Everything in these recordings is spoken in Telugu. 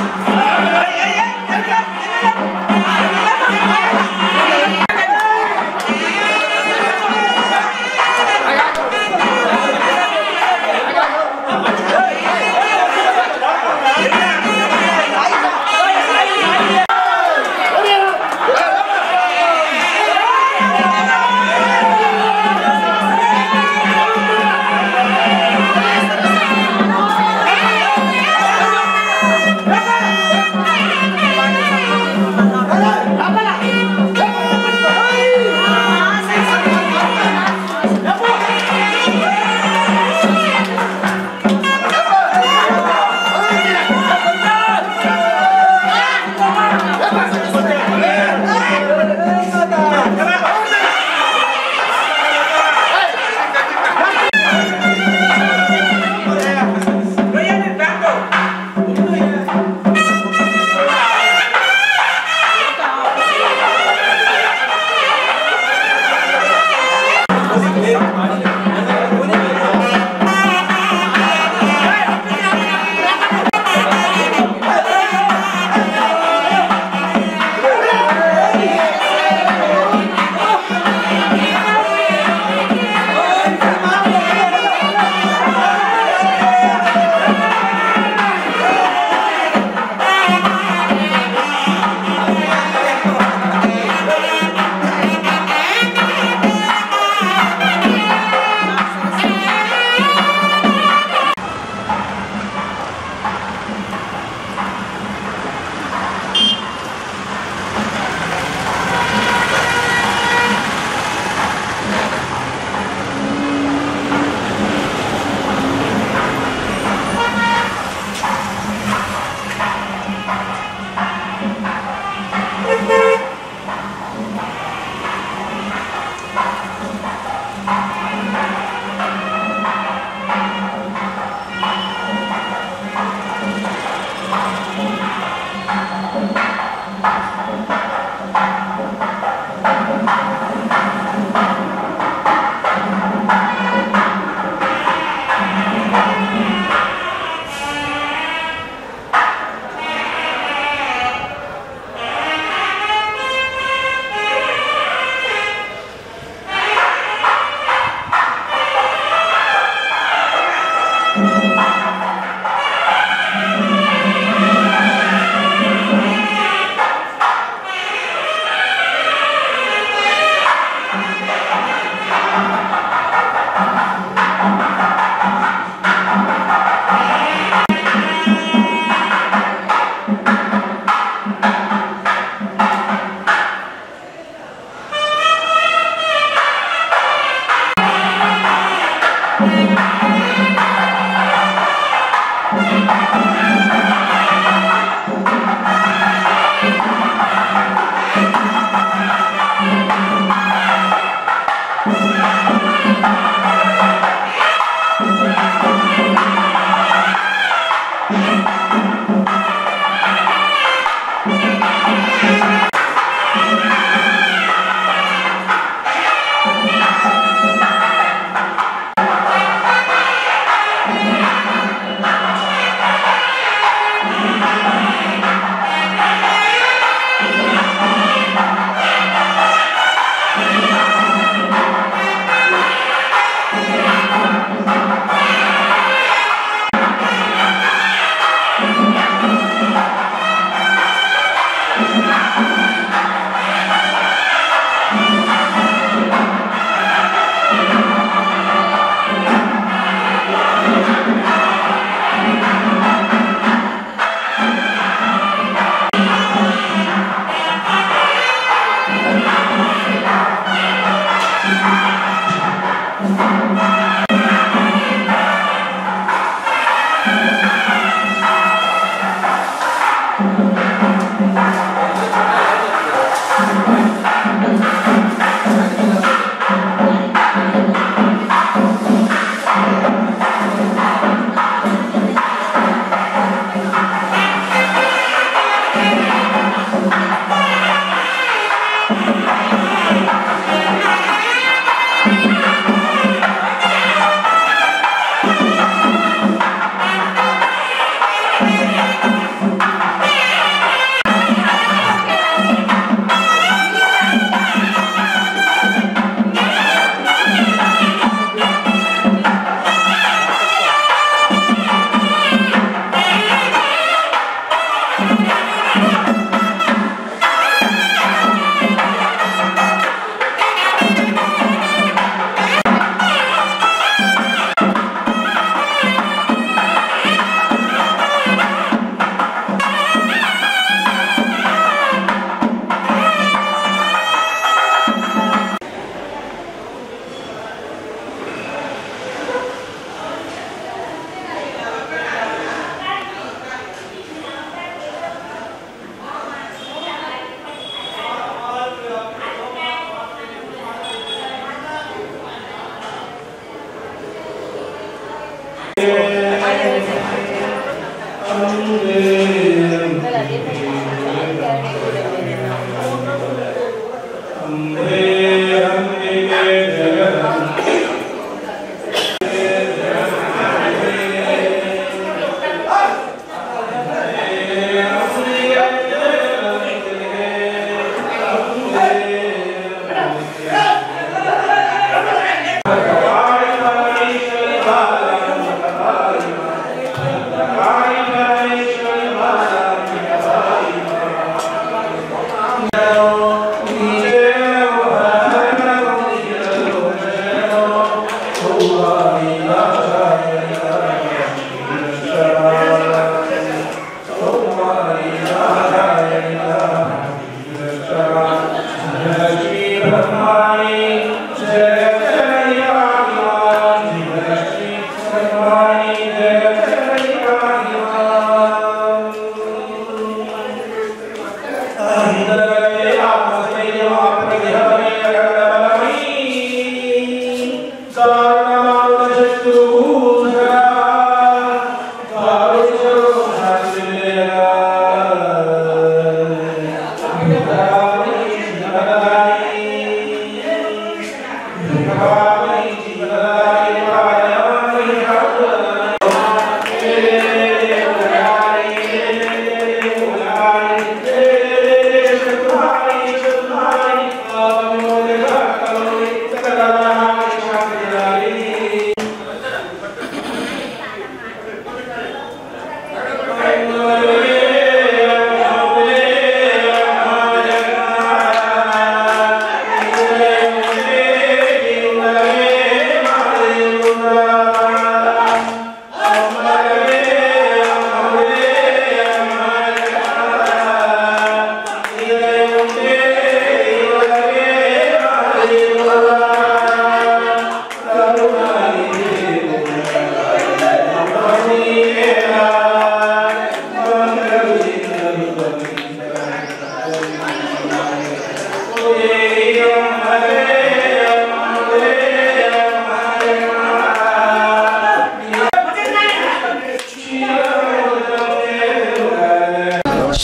Let's go!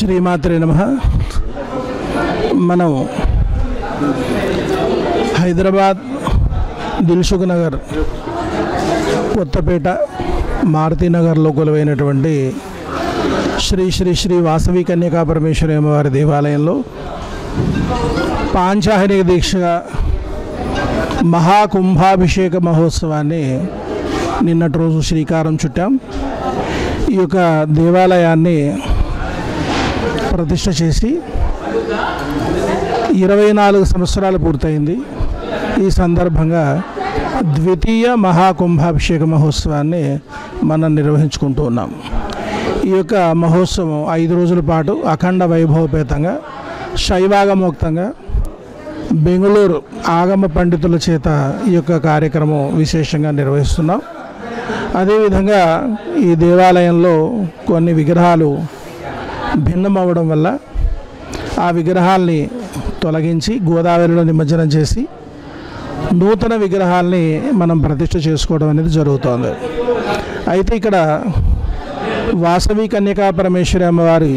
శ్రీమాత్రే నమః. మనం హైదరాబాద్ దిల్సుఖ్ నగర్, కొత్తపేట, మారుతినగర్లో కొలువైనటువంటి శ్రీ శ్రీ శ్రీ వాసవి కన్యకా పరమేశ్వరి అమ్మవారి దేవాలయంలో పాంచాహనిక దీక్షగా మహాకుంభాభిషేక మహోత్సవాన్ని నిన్నటి రోజు శ్రీకారం చుట్టాం. ఈ యొక్క దేవాలయాన్ని ప్రతిష్ఠ చేసి 24 సంవత్సరాలు పూర్తయింది. ఈ సందర్భంగా ద్వితీయ మహాకుంభాభిషేక మహోత్సవాన్ని మనం నిర్వహించుకుంటూ ఉన్నాం. ఈ యొక్క మహోత్సవం 5 రోజుల పాటు అఖండ వైభవపేతంగా శైవాగమోక్తంగా బెంగళూరు ఆగమ పండితుల చేత ఈ యొక్క కార్యక్రమం విశేషంగా నిర్వహిస్తున్నాం. అదేవిధంగా ఈ దేవాలయంలో కొన్ని విగ్రహాలు భిన్నమవ్వడం వల్ల ఆ విగ్రహాల్ని తొలగించి గోదావరిలో నిమజ్జనం చేసి నూతన విగ్రహాల్ని మనం ప్రతిష్ఠ చేసుకోవడం అనేది జరుగుతోంది. అయితే ఇక్కడ వాసవి కన్యకా పరమేశ్వరి అమ్మవారి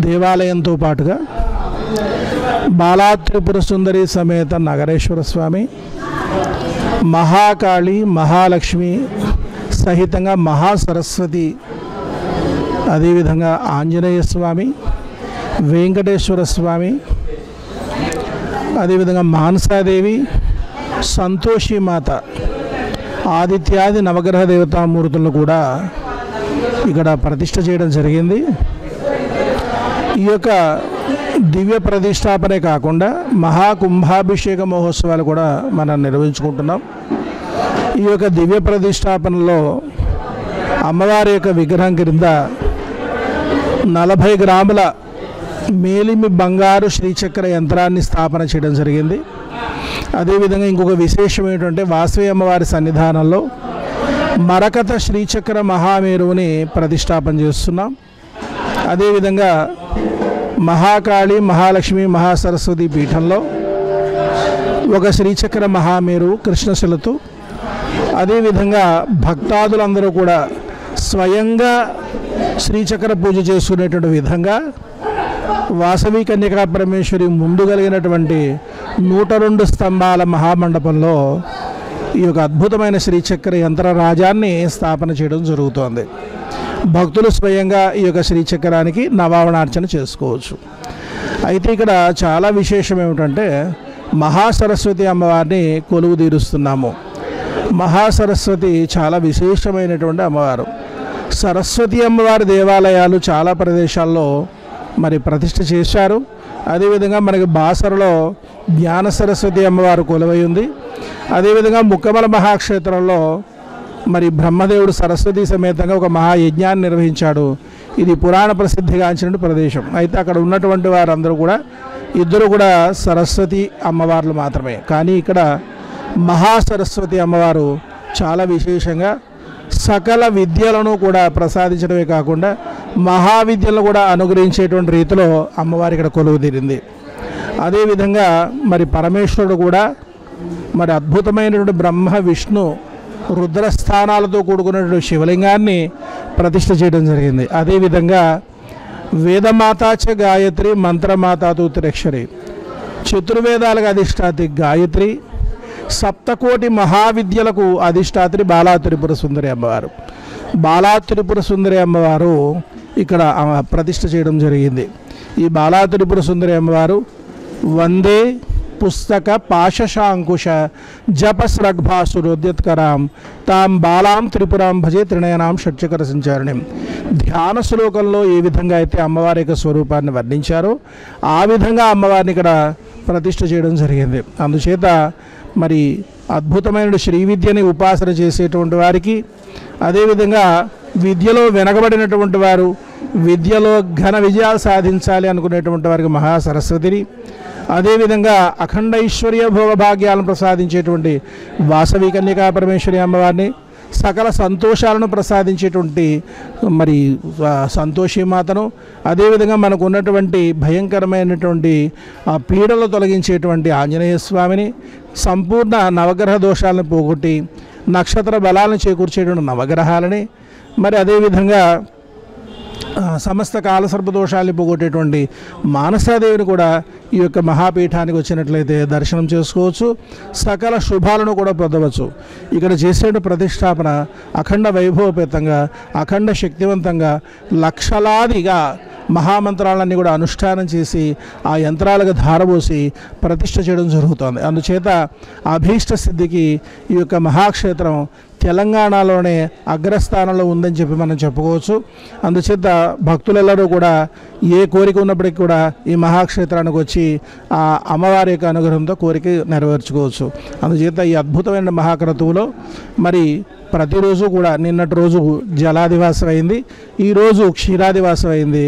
దేవాలయంతో పాటుగా బాలా త్రిపుర సుందరి సమేత నగరేశ్వర స్వామి, మహాకాళి, మహాలక్ష్మి సహితంగా మహాసరస్వతి, అదేవిధంగా ఆంజనేయ స్వామి, వెంకటేశ్వర స్వామి, అదేవిధంగా మానసాదేవి, సంతోషిమాత, ఆదిత్యాది నవగ్రహ దేవతామూర్తులను కూడా ఇక్కడ ప్రతిష్ఠ చేయడం జరిగింది. ఈ యొక్క దివ్య ప్రతిష్టాపనే కాకుండా మహాకుంభాభిషేక మహోత్సవాలు కూడా మనం నిర్వహించుకుంటున్నాం. ఈ యొక్క దివ్య ప్రతిష్టాపనలో అమ్మవారి యొక్క విగ్రహం క్రింద 40 గ్రాముల మేలిమి బంగారు శ్రీచక్ర యంత్రాన్ని స్థాపన చేయడం జరిగింది. అదేవిధంగా ఇంకొక విశేషం ఏంటంటే వాసవి అమ్మవారి సన్నిధానంలో మరకత శ్రీచక్ర మహామేరువుని ప్రతిష్టాపన చేస్తున్నాం. అదేవిధంగా మహాకాళి, మహాలక్ష్మి, మహాసరస్వతి పీఠంలో ఒక శ్రీచక్ర మహామేరు కృష్ణశిలతో, అదేవిధంగా భక్తాదులందరూ కూడా స్వయంగా శ్రీచక్ర పూజ చేసుకునేటువంటి విధంగా వాసవి కన్యకా పరమేశ్వరి ముందు కలిగినటువంటి 102 స్తంభాల మహామండపంలో ఈ యొక్క అద్భుతమైన శ్రీచక్ర యంత్రరాజాన్ని స్థాపన చేయడం జరుగుతోంది. భక్తులు స్వయంగా ఈ యొక్క శ్రీచక్రానికి నవావనార్చన చేసుకోవచ్చు. అయితే ఇక్కడ చాలా విశేషం ఏమిటంటే మహాసరస్వతి అమ్మవారిని కొలువు తీరుస్తున్నాము. మహాసరస్వతి చాలా విశేషమైనటువంటి అమ్మవారు. సరస్వతి అమ్మవారి దేవాలయాలు చాలా ప్రదేశాల్లో మరి ప్రతిష్ఠ చేశారు. అదేవిధంగా మనకి బాసరలో జ్ఞాన సరస్వతి అమ్మవారు కొలువై ఉంది. అదేవిధంగా ముక్కమల మహాక్షేత్రంలో మరి బ్రహ్మదేవుడు సరస్వతి సమేతంగా ఒక మహాయజ్ఞాన్ని నిర్వహించాడు. ఇది పురాణ ప్రసిద్ధిగాంచిన ప్రదేశం. అయితే అక్కడ ఉన్నటువంటి వారందరూ కూడా ఇద్దరు కూడా సరస్వతి అమ్మవార్లు మాత్రమే. కానీ ఇక్కడ మహాసరస్వతి అమ్మవారు చాలా విశేషంగా సకల విద్యలను కూడా ప్రసాదించడమే కాకుండా మహావిద్యలను కూడా అనుగ్రహించేటువంటి రీతిలో అమ్మవారి ఇక్కడ కొలువు తీరింది. అదేవిధంగా మరి పరమేశ్వరుడు కూడా మరి అద్భుతమైనటువంటి బ్రహ్మ, విష్ణు, రుద్రస్థానాలతో కూడుకున్నటువంటి శివలింగాన్ని ప్రతిష్ఠ చేయడం జరిగింది. అదేవిధంగా వేదమాతాచ గాయత్రి, మంత్రమాతాతు త్రిక్షరి, చతుర్వేదాలకు అధిష్టాతి గాయత్రి, సప్తకోటి మహావిద్యలకు అధిష్టాత్రి బాలా త్రిపుర సుందరి అమ్మవారు. బాలా త్రిపుర సుందరి అమ్మవారు ఇక్కడ ప్రతిష్ఠ చేయడం జరిగింది. ఈ బాలా త్రిపుర సుందరి అమ్మవారు వందే పుస్తక పాశశాంకుశ జపస్రగ్భాసురోద్యత్కరాం తాం బాలాం త్రిపురాం భజే త్రినయనాం షట్చక్ర సంచారిణి. ధ్యాన శ్లోకంలో ఏ విధంగా అయితే అమ్మవారి యొక్క స్వరూపాన్ని వర్ణించారో ఆ విధంగా అమ్మవారిని ఇక్కడ ప్రతిష్ఠ చేయడం జరిగింది. అందుచేత మరి అద్భుతమైన శ్రీ విద్యని ఉపాసన చేసేటువంటి వారికి, అదేవిధంగా విద్యలో వెనకబడినటువంటి వారు విద్యలో ఘన విజయాలు సాధించాలి అనుకునేటువంటి వారికి మహాసరస్వతిని, అదేవిధంగా అఖండ ఐశ్వర్య భోగభాగ్యాలను ప్రసాదించేటువంటి వాసవి కన్యకా పరమేశ్వరి అమ్మవారిని, సకల సంతోషాలను ప్రసాదించేటువంటి మరి సంతోషిమాతను, అదేవిధంగా మనకు ఉన్నటువంటి భయంకరమైనటువంటి ఆ పీడలు తొలగించేటువంటి ఆంజనేయ స్వామిని, సంపూర్ణ నవగ్రహ దోషాలను పోగొట్టి నక్షత్ర బలాలను చేకూర్చేటువంటి నవగ్రహాలని, మరి అదేవిధంగా సమస్త కాలసర్పదోషాలు పోగొట్టేటువంటి మానసాదేవిని కూడా ఈ యొక్క మహాపీఠానికి వచ్చినట్లయితే దర్శనం చేసుకోవచ్చు, సకల శుభాలను కూడా పొందవచ్చు. ఇక్కడ చేసే ప్రతిష్టాపన అఖండ వైభవపేతంగా, అఖండ శక్తివంతంగా, లక్షలాదిగా మహామంత్రాలన్నీ కూడా అనుష్ఠానం చేసి ఆ యంత్రాలకు ధారపోసి ప్రతిష్ఠ చేయడం జరుగుతుంది. అందుచేత అభీష్ట సిద్ధికి ఈ యొక్క మహాక్షేత్రం తెలంగాణలోనే అగ్రస్థానంలో ఉందని చెప్పి మనం చెప్పుకోవచ్చు. అందుచేత భక్తులెల్లరూ కూడా ఏ కోరిక ఉన్నప్పటికీ కూడా ఈ మహాక్షేత్రానికి వచ్చి ఆ అమ్మవారి యొక్క అనుగ్రహంతో కోరిక నెరవేర్చుకోవచ్చు. అందుచేత ఈ అద్భుతమైన మహాక్రతువులో మరి ప్రతిరోజు కూడా నిన్నటి రోజు జలాదివాసం అయింది, ఈరోజు క్షీరాదివాసం అయింది.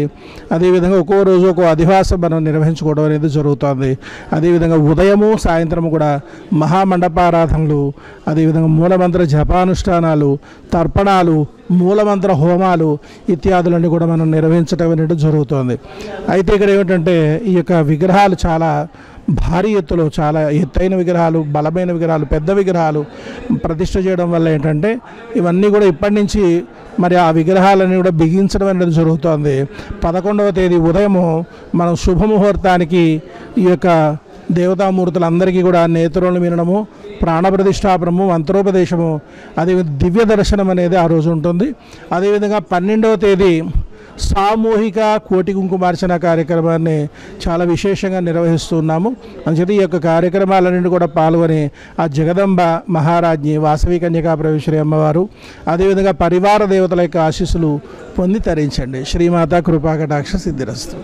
అదేవిధంగా ఒక్కో రోజు ఒక్కో అధివాసం మనం నిర్వహించుకోవడం అనేది జరుగుతుంది. అదేవిధంగా ఉదయము సాయంత్రము కూడా మహామండపారాధనలు, అదేవిధంగా మూలమంత్ర జపానుష్ఠానాలు, తర్పణాలు, మూలమంత్ర హోమాలు ఇత్యాదులన్నీ కూడా మనం నిర్వహించడం అనేది జరుగుతుంది. అయితే ఇక్కడ ఏమిటంటే ఈ యొక్క విగ్రహాలు చాలా భారీ ఎత్తులో, చాలా ఎత్తైన విగ్రహాలు, బలమైన విగ్రహాలు, పెద్ద విగ్రహాలు ప్రతిష్ఠ చేయడం వల్ల ఏంటంటే ఇవన్నీ కూడా ఇప్పటి నుంచి మరి ఆ విగ్రహాలన్నీ కూడా బిగించడం అనేది జరుగుతుంది. 11వ తేదీ ఉదయము మనం శుభముహూర్తానికి ఈ యొక్క దేవతామూర్తులందరికీ కూడా నేత్రులను వినడము, ప్రాణప్రతిష్టాపనము, మంత్రోపదేశము, అదే దివ్య దర్శనం అనేది ఆ రోజు ఉంటుంది. అదేవిధంగా 12వ తేదీ సామూహిక కోటి కుంకుమార్చన కార్యక్రమాన్ని చాలా విశేషంగా నిర్వహిస్తున్నాము. అందుచేత ఈ యొక్క కార్యక్రమాలన్నింటి కూడా పాల్గొని ఆ జగదంబ మహారాజ్ఞి వాసవి కన్యకా పరమేశ్వరి అమ్మవారు, అదేవిధంగా పరివార దేవతల యొక్క ఆశీస్సులు పొంది తరించండి. శ్రీమాత కృపాకటాక్ష సిద్ధిరస్తు.